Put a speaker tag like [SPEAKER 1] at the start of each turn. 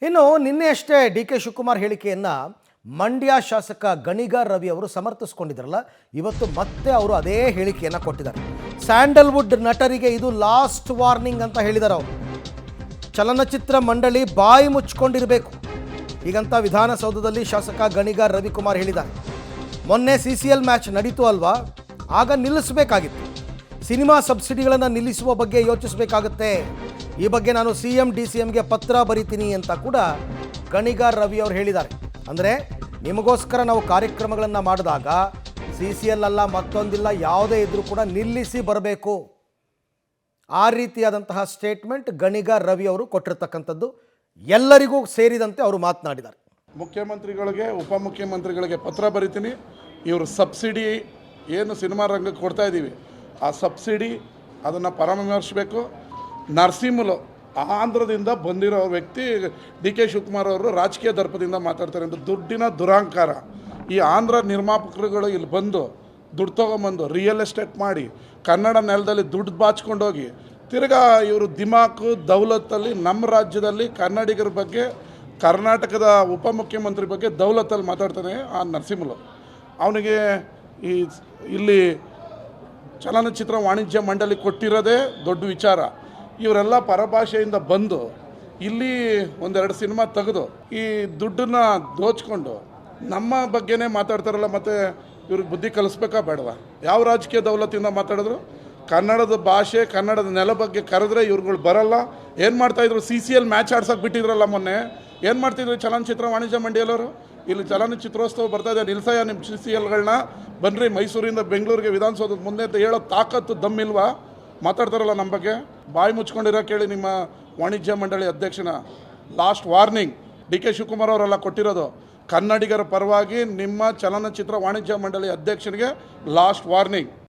[SPEAKER 1] ಇನ್ನು ನಿನ್ನೆ ಅಷ್ಟೇ ಡಿ ಕೆ ಶಿವಕುಮಾರ್ ಹೇಳಿಕೆಯನ್ನ ಮಂಡ್ಯ ಶಾಸಕ ಗಣಿಗಾರ್ ರವಿ ಅವರು ಸಮರ್ಥಿಸಿಕೊಂಡಿದ್ರಲ್ಲ, ಇವತ್ತು ಮತ್ತೆ ಅವರು ಅದೇ ಹೇಳಿಕೆಯನ್ನ ಕೊಟ್ಟಿದ್ದಾರೆ. ಸ್ಯಾಂಡಲ್ವುಡ್ ನಟರಿಗೆ ಇದು ಲಾಸ್ಟ್ ವಾರ್ನಿಂಗ್ ಅಂತ ಹೇಳಿದ್ದಾರೆ ಅವರು. ಚಲನಚಿತ್ರ ಮಂಡಳಿ ಬಾಯಿ ಮುಚ್ಕೊಂಡಿರಬೇಕು ಹೀಗಂತ ವಿಧಾನಸೌಧದಲ್ಲಿ ಶಾಸಕ ಗಣಿಗಾರ್ ರವಿಕುಮಾರ್ ಹೇಳಿದ್ದಾರೆ. ಮೊನ್ನೆ CCL ಮ್ಯಾಚ್ ನಡೀತು ಅಲ್ವಾ, ಆಗ ನಿಲ್ಲಿಸಬೇಕಾಗಿತ್ತು. ಸಿನಿಮಾ ಸಬ್ಸಿಡಿಗಳನ್ನು ನಿಲ್ಲಿಸುವ ಬಗ್ಗೆ ಯೋಚಿಸಬೇಕಾಗುತ್ತೆ. ಈ ಬಗ್ಗೆ ನಾನು CM DCMಗೆ ಪತ್ರ ಬರೀತೀನಿ ಅಂತ ಕೂಡ ಗಣಿಗಾರ್ ರವಿ ಅವರು ಹೇಳಿದ್ದಾರೆ. ಅಂದರೆ ನಿಮಗೋಸ್ಕರ ನಾವು ಕಾರ್ಯಕ್ರಮಗಳನ್ನು ಮಾಡಿದಾಗ CCL ಅಲ್ಲ ಮತ್ತೊಂದಿಲ್ಲ ಯಾವುದೇ ಇದ್ರೂ ಕೂಡ ನಿಲ್ಲಿಸಿ ಬರಬೇಕು. ಆ ರೀತಿಯಾದಂತಹ ಸ್ಟೇಟ್ಮೆಂಟ್ ಗಣಿಗಾರ್ ರವಿ ಅವರು ಕೊಟ್ಟಿರ್ತಕ್ಕಂಥದ್ದು. ಎಲ್ಲರಿಗೂ ಸೇರಿದಂತೆ ಅವರು ಮಾತನಾಡಿದ್ದಾರೆ.
[SPEAKER 2] ಮುಖ್ಯಮಂತ್ರಿಗಳಿಗೆ ಉಪಮುಖ್ಯಮಂತ್ರಿಗಳಿಗೆ ಪತ್ರ ಬರಿತೀನಿ. ಇವರು ಸಬ್ಸಿಡಿ ಏನು ಸಿನಿಮಾ ರಂಗಕ್ಕೆ ಕೊಡ್ತಾ ಇದ್ದೀವಿ, ಆ ಸಬ್ಸಿಡಿ ಅದನ್ನು ಪರಾಮರ್ಶಿಸಬೇಕು. ನರಸಿಂಹಲು ಆಂಧ್ರದಿಂದ ಬಂದಿರೋ ವ್ಯಕ್ತಿ ಡಿ ಕೆ ಶಿವಕುಮಾರ್ ಅವರು ರಾಜಕೀಯ ದರ್ಪದಿಂದ ಮಾತಾಡ್ತಾರೆ ಅಂತ ದುಡ್ಡಿನ ದುರಾಂಕಾರ. ಈ ಆಂಧ್ರ ನಿರ್ಮಾಪಕರುಗಳು ಇಲ್ಲಿ ಬಂದು ದುಡ್ಡು ತೊಗೊಂಬಂದು ರಿಯಲ್ ಎಸ್ಟೇಟ್ ಮಾಡಿ ಕನ್ನಡ ನೆಲದಲ್ಲಿ ದುಡ್ಡು ಬಾಚ್ಕೊಂಡೋಗಿ ತಿರ್ಗಾ ಇವರು ದಿಮಾಕು ದೌಲತ್ತಲ್ಲಿ ನಮ್ಮ ರಾಜ್ಯದಲ್ಲಿ ಕನ್ನಡಿಗರ ಬಗ್ಗೆ ಕರ್ನಾಟಕದ ಉಪಮುಖ್ಯಮಂತ್ರಿ ಬಗ್ಗೆ ದೌಲತ್ತಲ್ಲಿ ಮಾತಾಡ್ತಾನೆ ಆ ನರಸಿಂಹಲು. ಅವನಿಗೆ ಇಲ್ಲಿ ಚಲನಚಿತ್ರ ವಾಣಿಜ್ಯ ಮಂಡಳಿ ಕೊಟ್ಟಿರೋದೇ ದೊಡ್ಡ ವಿಚಾರ. ಇವರೆಲ್ಲ ಪರಭಾಷೆಯಿಂದ ಬಂದು ಇಲ್ಲಿ ಒಂದೆರಡು ಸಿನಿಮಾ ತೆಗೆದು ಈ ದುಡ್ಡನ್ನು ದೋಚ್ಕೊಂಡು ನಮ್ಮ ಬಗ್ಗೆನೇ ಮಾತಾಡ್ತಾರಲ್ಲ. ಮತ್ತು ಇವ್ರಿಗೆ ಬುದ್ಧಿ ಕಲಿಸ್ಬೇಕಾ ಬೇಡವಾ? ಯಾವ ರಾಜಕೀಯ ದೌಲತ್ತಿಂದ ಮಾತಾಡಿದ್ರು? ಕನ್ನಡದ ಭಾಷೆ ಕನ್ನಡದ ನೆಲ ಬಗ್ಗೆ ಕರೆದ್ರೆ ಇವ್ರುಗಳು ಬರಲ್ಲ. ಏನು ಮಾಡ್ತಾಯಿದ್ರು? CCL ಮ್ಯಾಚ್ ಆಡ್ಸೋಕೆ ಬಿಟ್ಟಿದ್ರಲ್ಲ ಮೊನ್ನೆ. ಏನು ಮಾಡ್ತಿದ್ರು ಚಲನಚಿತ್ರ ವಾಣಿಜ್ಯ ಮಂಡಳಿಯವರು? ಇಲ್ಲಿ ಚಲನಚಿತ್ರೋತ್ಸವ ಬರ್ತಾಯಿದೆ, ನಿಲ್ಸಯ್ಯ ನಿಮ್ಮ CCLಗಳನ್ನ, ಬನ್ನಿರಿ ಮೈಸೂರಿಂದ ಬೆಂಗಳೂರಿಗೆ ವಿಧಾನಸೌಧದ ಮುಂದೆ ಅಂತ ಹೇಳೋ ತಾಕತ್ತು ದಮ್ಮಿಲ್ವಾ? ಮಾತಾಡ್ತಾರಲ್ಲ ನಮ್ಮ ಬಗ್ಗೆ. ಬಾಯಿ ಮುಚ್ಕೊಂಡಿರೋ ಕೇಳಿ ನಿಮ್ಮ ವಾಣಿಜ್ಯ ಮಂಡಳಿ ಅಧ್ಯಕ್ಷನ. Last warning D K Shivakumar ಅವರೆಲ್ಲ ಕೊಟ್ಟಿರೋದು. ಕನ್ನಡಿಗರ ಪರವಾಗಿ ನಿಮ್ಮ ಚಲನಚಿತ್ರ ವಾಣಿಜ್ಯ ಮಂಡಳಿ ಅಧ್ಯಕ್ಷನಿಗೆ ಲಾಸ್ಟ್ ವಾರ್ನಿಂಗ್.